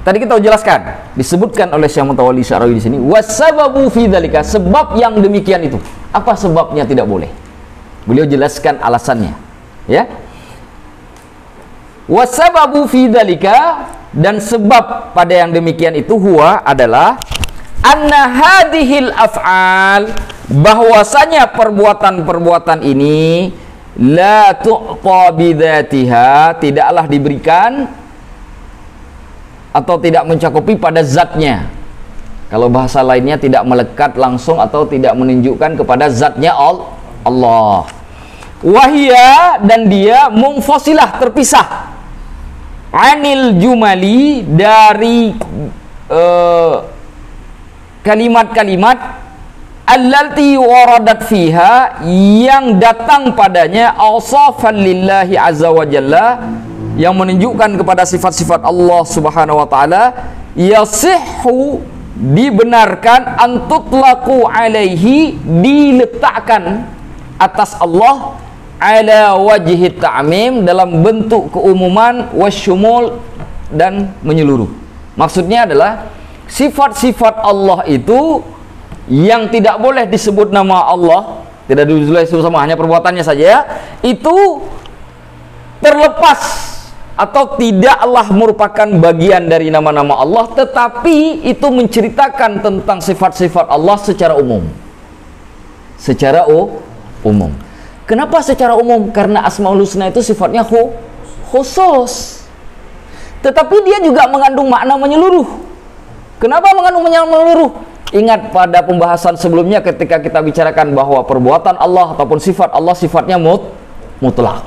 Tadi kita jelaskan, disebutkan oleh Syekh Mutawalli Sya'rawi di sini, wasababu fi dzalika, sebab yang demikian itu. Apa sebabnya tidak boleh? Beliau jelaskan alasannya, ya. Wasababu fi dzalika, dan sebab pada yang demikian itu huwa adalah anna hadhil af'al, bahwasanya perbuatan-perbuatan ini la tu'ta bidzatiha, tidaklah diberikan atau tidak mencakupi pada zatnya. Kalau bahasa lainnya tidak melekat langsung atau tidak menunjukkan kepada zatnya Allah. Wahia, dan dia munfasilah, terpisah, anil jumali, dari kalimat-kalimat allati waradat fiha, yang datang padanya awsafan lillahi azza wa jalla, yang menunjukkan kepada sifat-sifat Allah subhanahu wa ta'ala, yasihhu, dibenarkan, antutlaqu alaihi, diletakkan atas Allah, ala wajhi ta'mim, dalam bentuk keumuman, wasyumul, dan menyeluruh. Maksudnya adalah sifat-sifat Allah itu yang tidak boleh disebut nama Allah, tidak disebut sama, hanya perbuatannya saja, itu terlepas atau tidaklah merupakan bagian dari nama-nama Allah, tetapi itu menceritakan tentang sifat-sifat Allah secara umum. Secara umum. Kenapa secara umum? Karena Asmaul Husna itu sifatnya khusus. Tetapi dia juga mengandung makna menyeluruh. Kenapa mengandung makna menyeluruh? Ingat pada pembahasan sebelumnya ketika kita bicarakan bahwa perbuatan Allah ataupun sifat Allah sifatnya mutlak.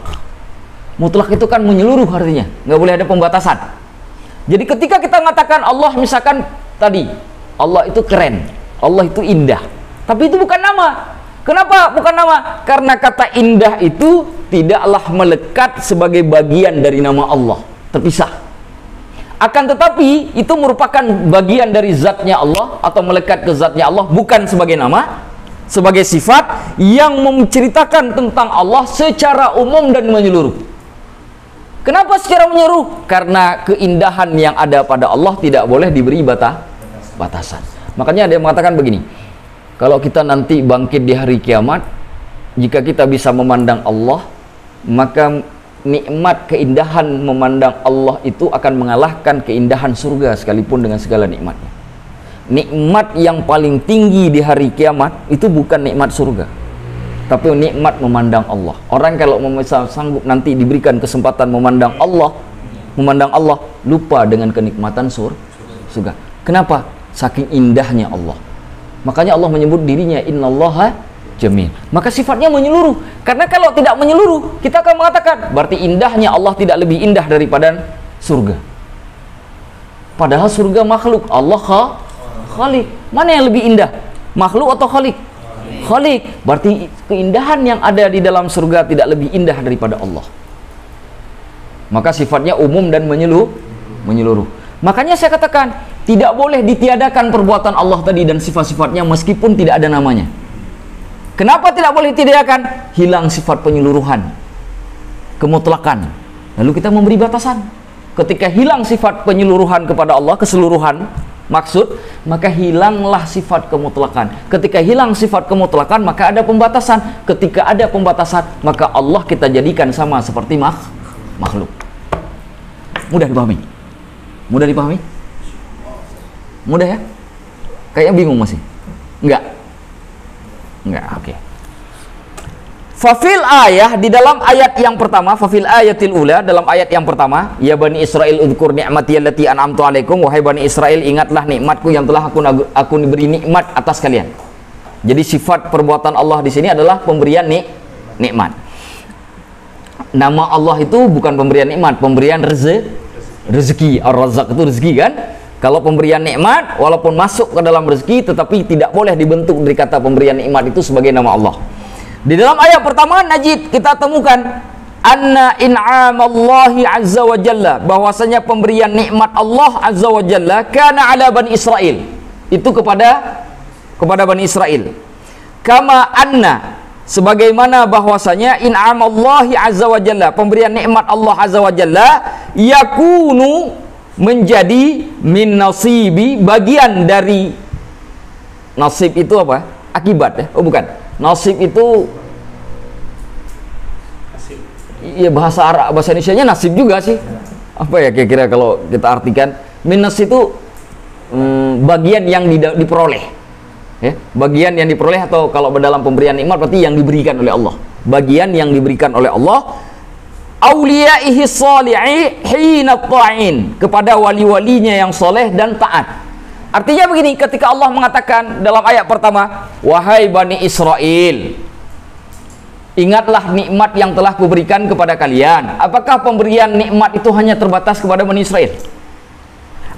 Mutlak itu kan menyeluruh, artinya nggak boleh ada pembatasan. Jadi ketika kita mengatakan Allah, misalkan tadi Allah itu keren, Allah itu indah, tapi itu bukan nama. Kenapa bukan nama? Karena kata indah itu tidaklah melekat sebagai bagian dari nama Allah, terpisah. Akan tetapi itu merupakan bagian dari zatnya Allah atau melekat ke zatnya Allah, bukan sebagai nama, sebagai sifat yang menceritakan tentang Allah secara umum dan menyeluruh. Kenapa secara menyeluruh? Karena keindahan yang ada pada Allah tidak boleh diberi batasan. Makanya dia mengatakan begini, kalau kita nanti bangkit di hari kiamat, jika kita bisa memandang Allah, maka nikmat keindahan memandang Allah itu akan mengalahkan keindahan surga sekalipun dengan segala nikmatnya. Nikmat yang paling tinggi di hari kiamat itu bukan nikmat surga, tapi nikmat memandang Allah. Orang kalau sanggup nanti diberikan kesempatan memandang Allah, lupa dengan kenikmatan surga. Kenapa? Saking indahnya Allah. Makanya Allah menyebut dirinya innallaha jamil. Maka sifatnya menyeluruh. Karena kalau tidak menyeluruh, kita akan mengatakan berarti indahnya Allah tidak lebih indah daripada surga. Padahal surga makhluk, Allah khalik. Mana yang lebih indah? Makhluk atau khalik? Khalik. Berarti keindahan yang ada di dalam surga tidak lebih indah daripada Allah. Maka sifatnya umum dan menyeluruh. Makanya saya katakan tidak boleh ditiadakan perbuatan Allah tadi dan sifat-sifatnya meskipun tidak ada namanya. Kenapa tidak boleh ditiadakan? Hilang sifat penyeluruhan, kemutlakan. Lalu kita memberi batasan. Ketika hilang sifat penyeluruhan kepada Allah, keseluruhan maksud, maka hilanglah sifat kemutlakan. Ketika hilang sifat kemutlakan, maka ada pembatasan. Ketika ada pembatasan, maka Allah kita jadikan sama seperti makhluk. Mudah dipahami? Mudah dipahami? Mudah ya? Kayaknya bingung masih? Enggak, oke. Fafil ayah, di dalam ayat yang pertama, fafil ayatil ula, dalam ayat yang pertama, ya Bani Israel udhkur ni'mati allati an'amtu alaikum, wahai Bani Israel ingatlah nikmatku yang telah aku beri nikmat atas kalian. Jadi sifat perbuatan Allah di sini adalah pemberian nikmat. Nama Allah itu bukan pemberian nikmat, pemberian rezeki. Ar-Razzaq itu rezeki kan? Kalau pemberian nikmat walaupun masuk ke dalam rezeki, tetapi tidak boleh dibentuk dari kata pemberian nikmat itu sebagai nama Allah. Di dalam ayat pertama Najid kita temukan anna in'amallahi azza wa jalla, bahwasanya pemberian nikmat Allah azza wa jalla kana ala Bani Israel, itu kepada Bani Israel. Kama anna, sebagaimana bahwasanya in'amallahi azza wa jalla, pemberian nikmat Allah azza wa jalla, yakunu menjadi min nasibi, bagian dari. Nasib itu apa? Akibat ya? Oh bukan. Nasib itu iya, bahasa Arab, bahasa Indonesianya nasib juga sih. Apa ya kira-kira kalau kita artikan? Minas itu bagian yang diperoleh. Ya, bagian yang diperoleh, atau kalau dalam pemberian nikmat berarti yang diberikan oleh Allah. Bagian yang diberikan oleh Allah. Auliyaihi shalihi hina ta'in, kepada wali-walinya yang soleh dan taat. Artinya begini, ketika Allah mengatakan dalam ayat pertama, wahai Bani Israel, ingatlah nikmat yang telah kuberikan kepada kalian. Apakah pemberian nikmat itu hanya terbatas kepada Bani Israel?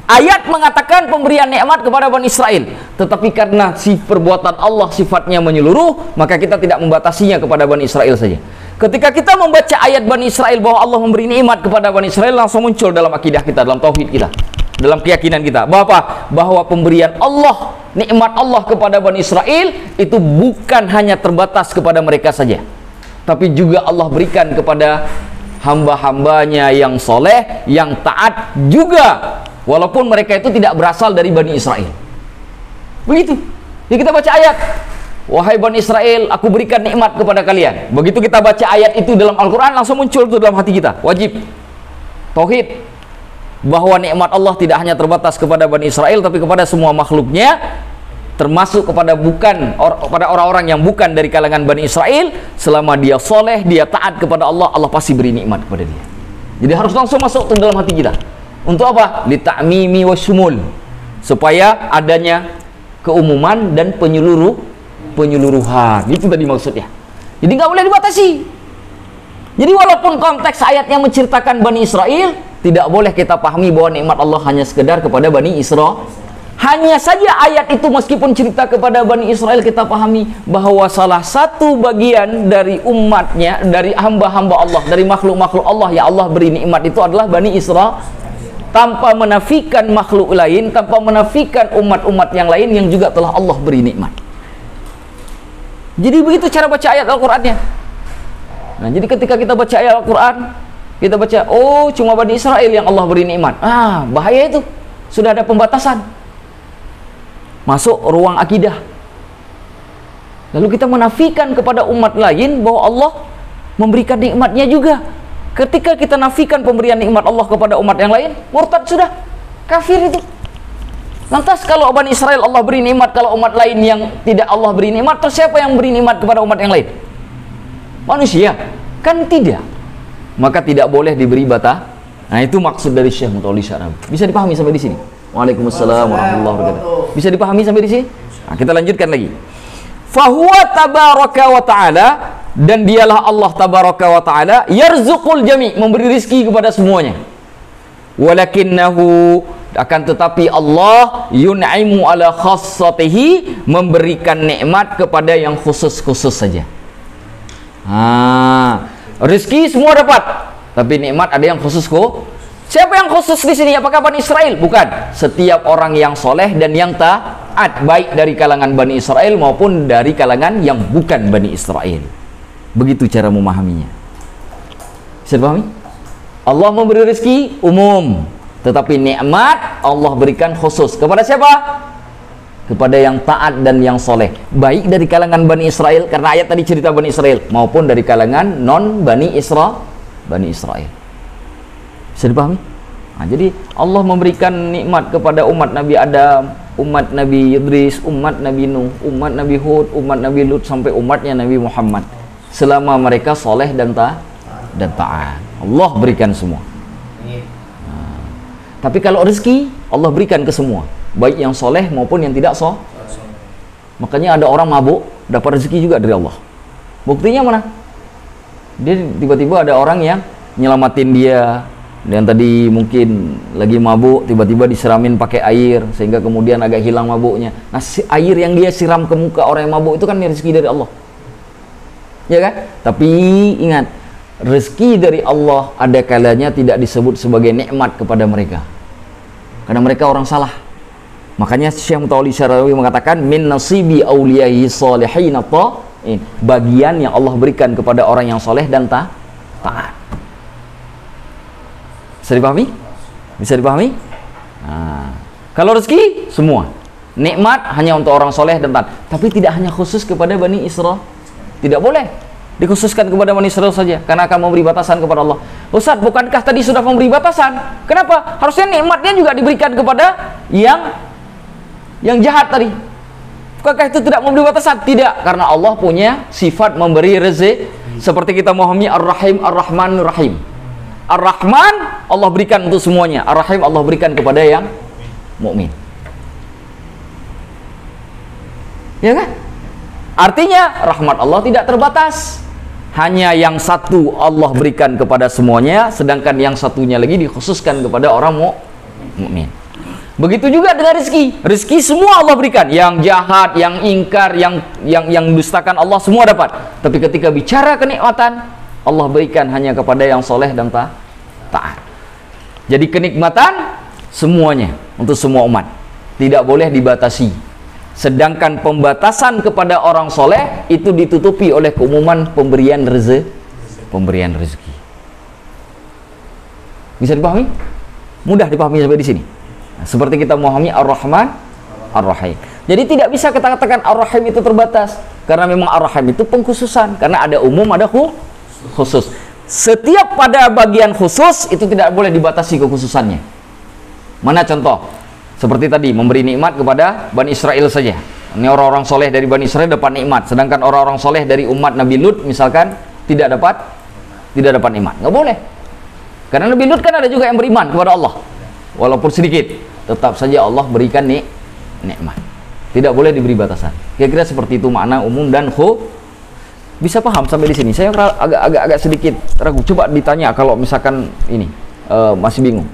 Ayat mengatakan pemberian nikmat kepada Bani Israel, tetapi karena perbuatan Allah sifatnya menyeluruh, maka kita tidak membatasinya kepada Bani Israel saja. Ketika kita membaca ayat Bani Israel bahwa Allah memberi nikmat kepada Bani Israel, langsung muncul dalam akidah kita, dalam tauhid kita, dalam keyakinan kita bahwa pemberian Allah, nikmat Allah kepada Bani Israel itu bukan hanya terbatas kepada mereka saja, tapi juga Allah berikan kepada hamba-hambanya yang soleh, yang taat juga, walaupun mereka itu tidak berasal dari Bani Israel. Begitu. Jadi kita baca ayat, wahai Bani Israel, aku berikan nikmat kepada kalian. Begitu kita baca ayat itu dalam Al-Quran, langsung muncul itu dalam hati kita. Wajib tauhid, bahwa nikmat Allah tidak hanya terbatas kepada Bani Israel, tapi kepada semua makhluknya, termasuk kepada orang-orang yang bukan dari kalangan Bani Israel. Selama dia soleh, dia taat kepada Allah, Allah pasti beri nikmat kepada dia. Jadi harus langsung masuk ke dalam hati kita. Untuk apa? Lita'mimi wa syumul, supaya adanya keumuman dan penyeluruhan. Itu tadi maksudnya. Jadi nggak boleh dibatasi. Jadi walaupun konteks ayatnya menceritakan Bani Israel, tidak boleh kita pahami bahwa nikmat Allah hanya sekedar kepada Bani Israel. Hanya saja ayat itu meskipun cerita kepada Bani Israel, kita pahami bahwa salah satu bagian dari umatnya, dari hamba-hamba Allah, dari makhluk-makhluk Allah yang Allah beri nikmat itu adalah Bani Israel, tanpa menafikan makhluk lain, tanpa menafikan umat-umat yang lain yang juga telah Allah beri nikmat. Jadi begitu cara baca ayat Al-Qur'annya. Nah, jadi ketika kita baca ayat Al-Quran, kita baca, oh cuma Bani Israel yang Allah beri nikmat. Bahaya itu. Sudah ada pembatasan. Masuk ruang akidah. Lalu kita menafikan kepada umat lain bahwa Allah memberikan nikmatnya juga. Ketika kita nafikan pemberian nikmat Allah kepada umat yang lain, murtad sudah. Kafir itu. Lantas kalau Bani Israel Allah beri nikmat, kalau umat lain yang tidak Allah beri nikmat, terus siapa yang beri nikmat kepada umat yang lain? Manusia? Kan tidak. Maka tidak boleh diberi bata. Nah, itu maksud dari Syekh Mutawalli Sya'rawi. Bisa dipahami sampai di sini? Waalaikumsalam warahmatullahi wabarakatuh. Bisa dipahami sampai di sini? Nah, kita lanjutkan lagi. Fahuwa tabaraka wa ta'ala, dan dialah Allah tabaraka wa ta'ala, yarzuqul jami', memberi rizki kepada semuanya. Walakinnahu, akan tetapi Allah yun'imu ala khassatihi, memberikan nikmat kepada yang khusus-khusus saja. Rizki semua dapat, tapi nikmat ada yang khusus kok. Siapa yang khusus di sini? Apakah Bani Israel? Bukan. Setiap orang yang soleh dan yang taat, baik dari kalangan Bani Israel maupun dari kalangan yang bukan Bani Israel. Begitu cara memahaminya. Bisa dipahami? Allah memberi rezeki umum, tetapi nikmat Allah berikan khusus. Kepada siapa? Kepada yang taat dan yang soleh, baik dari kalangan Bani Israel, karena ayat tadi cerita Bani Israel, maupun dari kalangan non Bani Israel. Bisa dipahami? Nah, jadi Allah memberikan nikmat kepada umat Nabi Adam, umat Nabi Idris, umat Nabi Nuh, umat Nabi Hud, umat Nabi Lut, sampai umatnya Nabi Muhammad, selama mereka soleh dan taat. Allah berikan semua. Nah, tapi kalau rezeki Allah berikan ke semua, baik yang soleh maupun yang tidak soleh. Makanya ada orang mabuk dapat rezeki juga dari Allah. Buktinya mana? Dia tiba-tiba ada orang yang nyelamatin dia, yang tadi mungkin lagi mabuk, tiba-tiba disiramin pakai air sehingga kemudian agak hilang mabuknya. Nah, air yang dia siram ke muka orang yang mabuk itu kan rezeki dari Allah, ya kan? Tapi ingat, rezeki dari Allah ada kalanya tidak disebut sebagai nikmat kepada mereka, karena mereka orang salah. Makanya Syekh Mutawalli Sya'rawi mengatakan min nasibi auliyahi shalihin, bagian yang Allah berikan kepada orang yang soleh dan taat. Bisa dipahami? Bisa dipahami? Nah, kalau rezeki semua. Nikmat hanya untuk orang soleh dan taat. Tapi tidak hanya khusus kepada Bani Israel. Tidak boleh dikhususkan kepada Bani Israel saja, karena akan memberi batasan kepada Allah. Ustaz, bukankah tadi sudah memberi batasan? Kenapa? Harusnya nikmatnya juga diberikan kepada yang jahat tadi. Bukankah itu tidak memberi batasan? Tidak, karena Allah punya sifat memberi rezeki. Seperti kita memahami Ar-Rahim, Ar-Rahman, Ar-Rahim. Ar-Rahman Allah berikan untuk semuanya. Ar-Rahim Allah berikan kepada yang mukmin. Ya kan? Artinya rahmat Allah tidak terbatas. Hanya yang satu Allah berikan kepada semuanya, sedangkan yang satunya lagi dikhususkan kepada orang mukmin. Begitu juga dengan rezeki. Rezeki semua Allah berikan. Yang jahat, yang ingkar, yang dustakan Allah semua dapat. Tapi ketika bicara kenikmatan, Allah berikan hanya kepada yang soleh dan taat. Jadi kenikmatan semuanya untuk semua umat. Tidak boleh dibatasi. Sedangkan pembatasan kepada orang soleh itu ditutupi oleh keumuman pemberian rezeki. Bisa dipahami? Mudah dipahami sampai di sini. Nah, seperti kita memahami Ar-Rahman, Ar-Rahim. Jadi tidak bisa kita katakan Ar-Rahim itu terbatas, karena memang Ar-Rahim itu pengkhususan, karena ada umum, ada khusus. Setiap pada bagian khusus itu tidak boleh dibatasi kekhususannya. Mana contoh? Seperti tadi, memberi nikmat kepada Bani Israel saja. Ini orang-orang soleh dari Bani Israel dapat nikmat, sedangkan orang-orang soleh dari umat Nabi Lut misalkan tidak dapat nikmat. Nggak boleh. Karena Nabi Lut kan ada juga yang beriman kepada Allah, walaupun sedikit, tetap saja Allah berikan nikmat. Tidak boleh diberi batasan. Kira-kira seperti itu makna umum dan Bisa paham sampai di sini? Saya agak sedikit ragu. Coba ditanya kalau misalkan ini masih bingung.